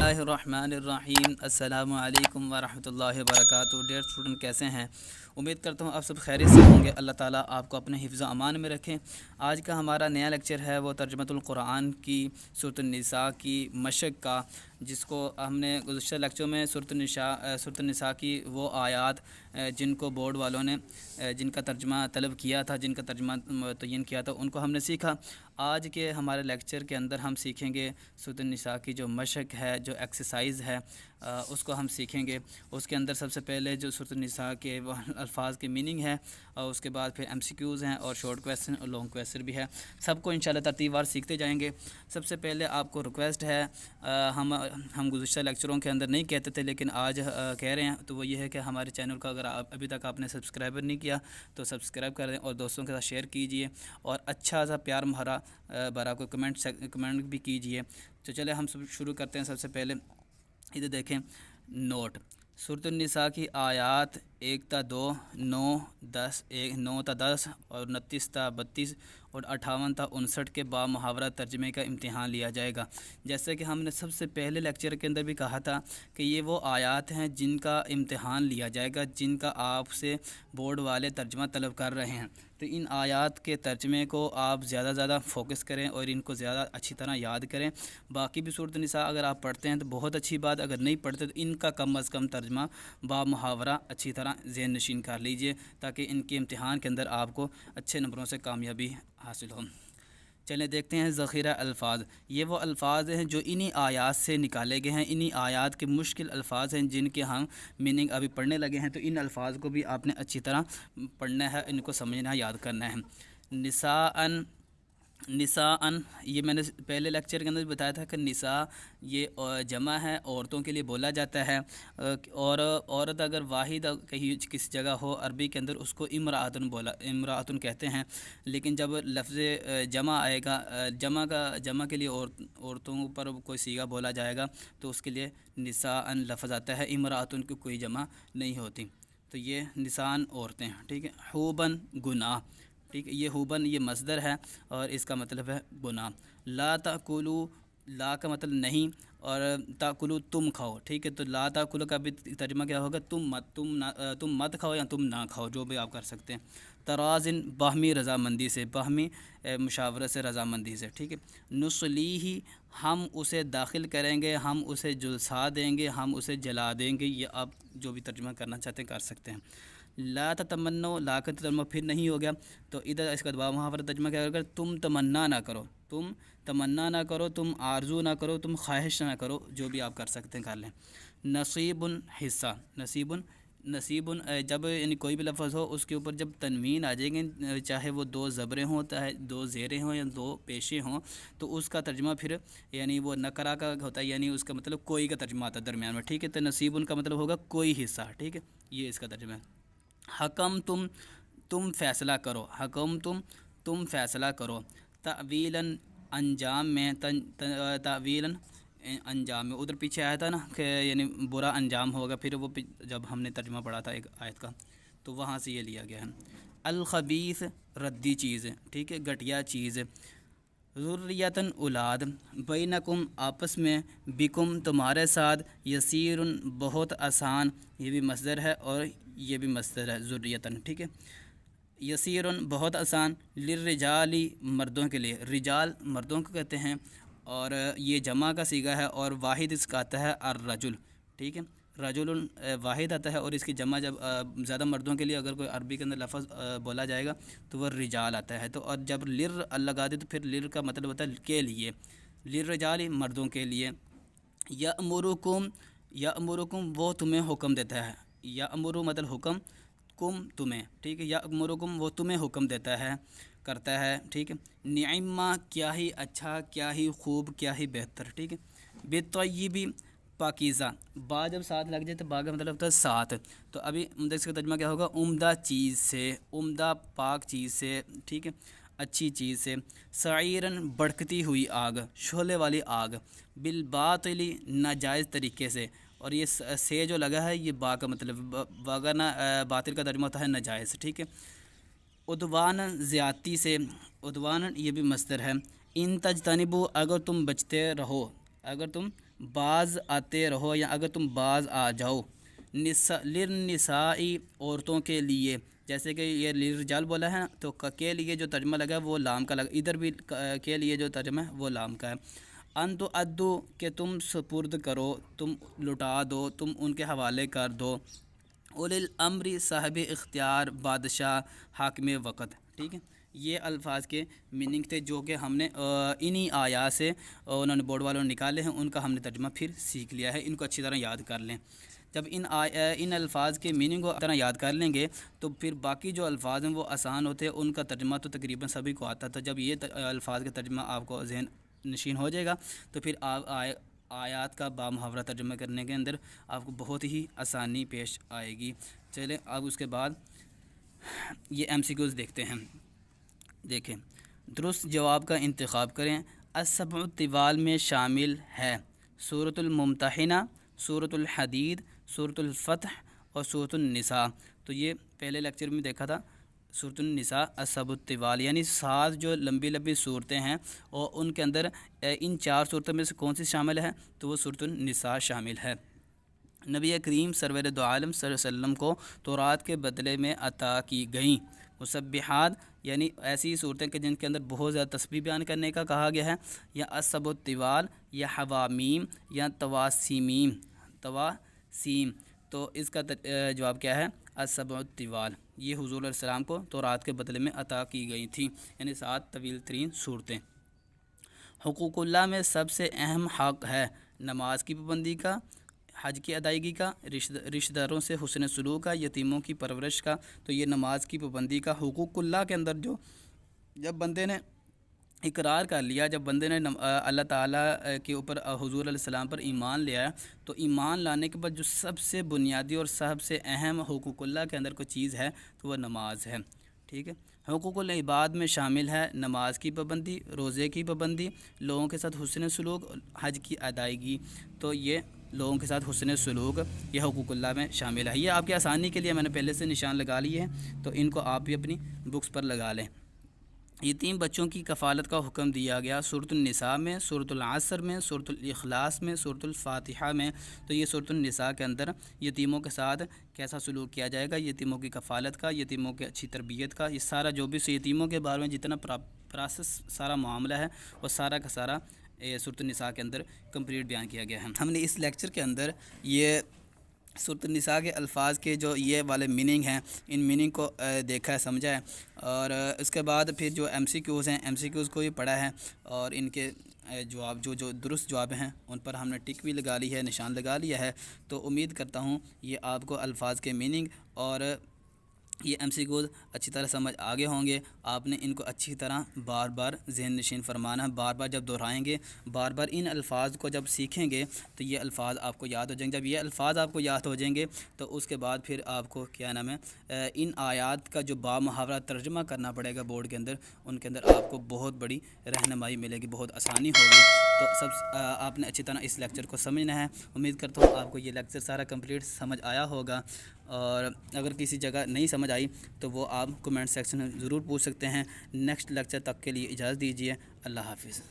اللہ الرحمن الرحیم السلام علیکم ورحمۃ اللہ وبرکاتہ۔ ڈیئر اسٹوڈنٹ، کیسے ہیں؟ امید کرتا ہوں آپ سب خیریت سے ہوں گے۔ اللہ تعالیٰ آپ کو اپنے حفظ و امان میں رکھیں۔ آج کا ہمارا نیا لیکچر ہے وہ ترجمۃ القرآن کی سورۃ النساء کی مشق کا، جس کو ہم نے گزشتہ لیکچر میں سورۃ النساء کی وہ آیات جن کو بورڈ والوں نے جن کا ترجمہ طلب کیا تھا، جن کا ترجمہ متعین کیا تھا، ان کو ہم نے سیکھا۔ آج کے ہمارے لیکچر کے اندر ہم سیکھیں گے سورۃ النساء کی جو مشق ہے، جو ایکسرسائز ہے، اس کو ہم سیکھیں گے۔ اس کے اندر سب سے پہلے جو سورۃ النساء کے وہ الفاظ کے میننگ ہے، اور اس کے بعد پھر ایم سی کیوز ہیں اور شارٹ کویسچن اور لانگ کویسچن بھی ہے۔ سب کو انشاءاللہ ترتیب وار سیکھتے جائیں گے۔ سب سے پہلے آپ کو ریکویسٹ ہے، ہم گزشتہ لیکچروں کے اندر نہیں کہتے تھے لیکن آج کہہ رہے ہیں، تو وہ یہ ہے کہ ہمارے چینل کا اگر ابھی تک آپ نے سبسکرائبر نہیں کیا تو سبسکرائب کر دیں اور دوستوں کے ساتھ شیئر کیجئے، اور اچھا سا پیار بھرا کوئی کمنٹ بھی کیجئے۔ تو چلے ہم شروع کرتے ہیں۔ سب سے پہلے ادھر دیکھیں نوٹ، سورۃ النساء کی آیات 1 تا 2، 9 تا 10 اور 29 تا 32 اور 58 تا 59 کے با محاورہ ترجمے کا امتحان لیا جائے گا۔ جیسے کہ ہم نے سب سے پہلے لیکچر کے اندر بھی کہا تھا کہ یہ وہ آیات ہیں جن کا امتحان لیا جائے گا، جن کا آپ سے بورڈ والے ترجمہ طلب کر رہے ہیں۔ تو ان آیات کے ترجمے کو آپ زیادہ زیادہ فوکس کریں اور ان کو زیادہ اچھی طرح یاد کریں۔ باقی بھی سورۃ النساء اگر آپ پڑھتے ہیں تو بہت اچھی بات، اگر نہیں پڑھتے تو ان کا کم از کم ترجمہ با محاورہ اچھی طرح ذہن نشین کر لیجئے، تاکہ ان کے امتحان کے اندر آپ کو اچھے نمبروں سے کامیابی حاصل ہو۔ چلیں دیکھتے ہیں ذخیرہ الفاظ۔ یہ وہ الفاظ ہیں جو انہی آیات سے نکالے گئے ہیں، انہی آیات کے مشکل الفاظ ہیں جن کے ہم میننگ ابھی پڑھنے لگے ہیں۔ تو ان الفاظ کو بھی آپ نے اچھی طرح پڑھنا ہے، ان کو سمجھنا ہے، یاد کرنا ہے۔ نساء، یہ میں نے پہلے لیکچر کے اندر بتایا تھا کہ نساء یہ جمع ہے، عورتوں کے لیے بولا جاتا ہے، اور عورت اگر واحد کہیں کسی جگہ ہو عربی کے اندر اس کو امرأتن کہتے ہیں، لیکن جب لفظ جمع آئے گا، جمع کے لیے عورتوں پر کوئی صیغہ بولا جائے گا تو اس کے لیے نساء لفظ آتا ہے، امرأتن کی کوئی جمع نہیں ہوتی۔ تو یہ نساء عورتیں، ٹھیک ہے۔ حوبن گناہ، ٹھیک ہے، یہ حوبن یہ مصدر ہے اور اس کا مطلب ہے گناہ۔ لا تاکلوا، لا کا مطلب نہیں، اور تاکلوا تم کھاؤ، ٹھیک ہے۔ تو لا تاکلوا کا بھی ترجمہ کیا ہوگا؟ تم مت کھاؤ یا تم نہ کھاؤ، جو بھی آپ کر سکتے ہیں۔ ترازن، باہمی رضامندی سے، باہمی مشاورت سے، رضامندی سے، ٹھیک ہے۔ نصلیہ، ہم اسے داخل کریں گے، ہم اسے جلسا دیں گے، ہم اسے جلا دیں گے، یہ آپ جو بھی ترجمہ کرنا چاہتے ہیں کر سکتے ہیں۔ لا تتمنوا، لا کا ترجمہ پھر نہیں ہو گیا تو ادھر اس کا با محاورہ ترجمہ کیا ہوگا؟ تم تمنا نہ کرو، تم تمنا نہ کرو، تم آرزو نہ کرو، تم خواہش نہ کرو، جو بھی آپ کر سکتے ہیں کر لیں۔ نصیب، حصہ، نصیب جب یعنی کوئی بھی لفظ ہو اس کے اوپر جب تنوین آ جائیں گے، چاہے وہ دو زبریں ہوں، چاہے دو زیریں ہوں یا دو پیشیں ہوں، تو اس کا ترجمہ پھر یعنی وہ نکرہ کا ہوتا ہے، یعنی اس کا مطلب کوئی کا ترجمہ آتا ہے درمیان میں، ٹھیک ہے۔ تو نصیب کا مطلب ہوگا کوئی حصہ، ٹھیک ہے، یہ اس کا ترجمہ ہے۔ حکم تم فیصلہ کرو، حکم تم فیصلہ کرو۔ تعویلاً، انجام میں، تعویلاً انجام میں، ادھر پیچھے آیا تھا نا کہ یعنی برا انجام ہوگا، پھر وہ جب ہم نے ترجمہ پڑھا تھا ایک آیت کا تو وہاں سے یہ لیا گیا ہے۔ الخبیث، ردی چیز، ٹھیک ہے، گھٹیا چیز۔ ذریۃً، اولاد۔ بینکم، آپس میں، بکم، تمہارے ساتھ، یسیرٌ، بہت آسان، یہ بھی مصدر ہے اور یہ بھی مصدر ہے، ذریۃً، ٹھیک ہے۔ یسیرٌ، بہت آسان، للرجال، مردوں کے لیے، رجال مردوں کو کہتے ہیں اور یہ جمع کا صیغہ ہے، اور واحد اس کا آتا ہے الرجل، ٹھیک ہے۔ رجل واحد آتا ہے اور اس کی جمع جب زیادہ مردوں کے لیے اگر کوئی عربی کے اندر لفظ بولا جائے گا تو وہ رجال آتا ہے۔ تو اور جب لر لگا دے تو پھر لر کا مطلب ہوتا ہے کے لیے، للرجال، مردوں کے لیے۔ یأمرکم، وہ تمہیں حکم دیتا ہے، یأمر مطلب حکم، کم تمہیں، ٹھیک ہے، یأمرکم، وہ تمہیں حکم دیتا ہے، کرتا ہے، ٹھیک ہے۔ نعمہ، کیا ہی اچھا، کیا ہی خوب، کیا ہی بہتر، ٹھیک ہے۔ بالطیب، پاکیزہ، با جب ساتھ لگ جائے تو با کا مطلب ہوتا ہے ساتھ، تو ابھی اس کا ترجمہ کیا ہوگا؟ عمدہ چیز سے، عمدہ پاک چیز سے، ٹھیک ہے، اچھی چیز سے۔ سعیراً، بڑکتی ہوئی آگ، شعلے والی آگ۔ بالباطل، ناجائز طریقے سے، اور یہ سے جو لگا ہے یہ با کا مطلب، وگرنہ باطل کا ترجمہ ہوتا ہے ناجائز، ٹھیک ہے۔ عدواناً، زیادتی سے، عدواناً یہ بھی مصدر ہے۔ ان تجتنبوا، اگر تم بچتے رہو، اگر تم باز آتے رہو یا اگر تم باز آ جاؤ، للنسائی عورتوں کے لیے، جیسے کہ یہ للرجال بولا ہے تو کے لیے جو ترجمہ لگا ہے وہ لام کا لگا، ادھر بھی کے لیے جو ترجمہ ہے وہ لام کا ہے۔ ان تو ادو کہ تم سپرد کرو، تم لٹا دو، تم ان کے حوالے کر دو، اولی الامر صاحب اختیار، بادشاہ، حاکم وقت، ٹھیک ہے۔ یہ الفاظ کے میننگ تھے جو کہ ہم نے انہی آیات سے انہوں نے بورڈ والوں نے نکالے ہیں، ان کا ہم نے ترجمہ پھر سیکھ لیا ہے، ان کو اچھی طرح یاد کر لیں۔ جب ان الفاظ کے میننگ کو طرح یاد کر لیں گے تو پھر باقی جو الفاظ ہیں وہ آسان ہوتے ہیں، ان کا ترجمہ تو تقریباً سبھی کو آتا تھا۔ جب یہ الفاظ کا ترجمہ آپ کو ذہن نشین ہو جائے گا تو پھر آپ آیات کا بامحاورہ ترجمہ کرنے کے اندر آپ کو بہت ہی آسانی پیش آئے گی۔ چلیں اب اس کے بعد یہ ایم سی کیوز دیکھتے ہیں۔ دیکھیں، درست جواب کا انتخاب کریں۔ السبع الطوال میں شامل ہے سورۃ الممتحنہ، سورۃ الحدید، سورۃ الفتح اور سورۃ النساء۔ تو یہ پہلے لیکچر میں دیکھا تھا، سورۃ النساء السبع الطوال یعنی 7 جو لمبی لمبی صورتیں ہیں، اور ان کے اندر ان 4 صورتوں میں سے کون سی شامل ہے تو وہ سورۃ النساء شامل ہے۔ نبی کریم سرور دو عالم صلی اللہ علیہ وسلم کو تورات کے بدلے میں عطا کی گئیں مسبحات، یعنی ایسی صورتیں کہ جن کے اندر بہت زیادہ تسبیح بیان کرنے کا کہا گیا ہے، یا السبع الطوال یا حوامیم یا تواسیم۔ تو اس کا جواب کیا ہے؟ السبع الطوال، یہ حضور علیہ السلام کو تورات کے بدلے میں عطا کی گئی تھیں، یعنی 7 طویل ترین صورتیں۔ حقوق اللہ میں سب سے اہم حق ہے نماز کی پابندی کا، حج کی ادائیگی کا، رشتہ داروں سے حسن سلوک کا، یتیموں کی پرورش کا۔ تو یہ نماز کی پابندی کا حقوق اللہ کے اندر جب بندے نے اقرار کر لیا، جب بندے نے اللہ تعالیٰ کے اوپر حضور علیہ السلام پر ایمان لیا، تو ایمان لانے کے بعد جو سب سے بنیادی اور سب سے اہم حقوق اللہ کے اندر کوئی چیز ہے تو وہ نماز ہے، ٹھیک ہے۔ حقوق العباد میں شامل ہے نماز کی پابندی، روزے کی پابندی، لوگوں کے ساتھ حسن سلوک، حج کی ادائیگی۔ تو یہ لوگوں کے ساتھ حسن سلوک یہ حقوق اللہ میں شامل ہے۔ یہ آپ کی آسانی کے لیے میں نے پہلے سے نشان لگا لیے ہیں، تو ان کو آپ بھی اپنی بکس پر لگا لیں۔ یتیم بچوں کی کفالت کا حکم دیا گیا سورۃ النساء میں، سورۃ العصر میں، سورۃ الاخلاص میں، سورۃ الفاتحہ میں۔ تو یہ سورۃ النساء کے اندر یتیموں کے ساتھ کیسا سلوک کیا جائے گا، یتیموں کی کفالت کا، یتیموں کی اچھی تربیت کا، یہ سارا جو بھی یتیموں کے بارے میں جتنا پروسیس سارا معاملہ ہے وہ سارا کا سارا سورۃ النساء کے اندر کمپلیٹ بیان کیا گیا ہے۔ ہم نے اس لیکچر کے اندر یہ سورۃ النساء کے الفاظ کے جو یہ والے میننگ ہیں، ان میننگ کو دیکھا ہے، سمجھا ہے، اور اس کے بعد پھر جو ایم سی کیوز ہیں، ایم سی کیوز کو بھی پڑھا ہے، اور ان کے جواب جو درست جواب ہیں ان پر ہم نے ٹک بھی لگا لی ہے، نشان لگا لیا ہے۔ تو امید کرتا ہوں یہ آپ کو الفاظ کے میننگ اور یہ ایم سی کیوز اچھی طرح سمجھ آگے ہوں گے۔ آپ نے ان کو اچھی طرح بار بار ذہن نشین فرمانا ہے، بار بار جب دہرائیں گے، بار بار ان الفاظ کو جب سیکھیں گے تو یہ الفاظ آپ کو یاد ہو جائیں گے۔ جب یہ الفاظ آپ کو یاد ہو جائیں گے تو اس کے بعد پھر آپ کو کیا نام ہے ان آیات کا جو بامحاورہ ترجمہ کرنا پڑے گا بورڈ کے اندر، ان کے اندر آپ کو بہت بڑی رہنمائی ملے گی، بہت آسانی ہوگی۔ تو آپ نے اچھی طرح اس لیکچر کو سمجھنا ہے۔ امید کرتا ہوں آپ کو یہ لیکچر سارا کمپلیٹ سمجھ آیا ہوگا، اور اگر کسی جگہ نہیں سمجھ آئی تو وہ آپ کمنٹ سیکشن میں ضرور پوچھ سکتے ہیں۔ نیکسٹ لیکچر تک کے لیے اجازت دیجیے، اللہ حافظ۔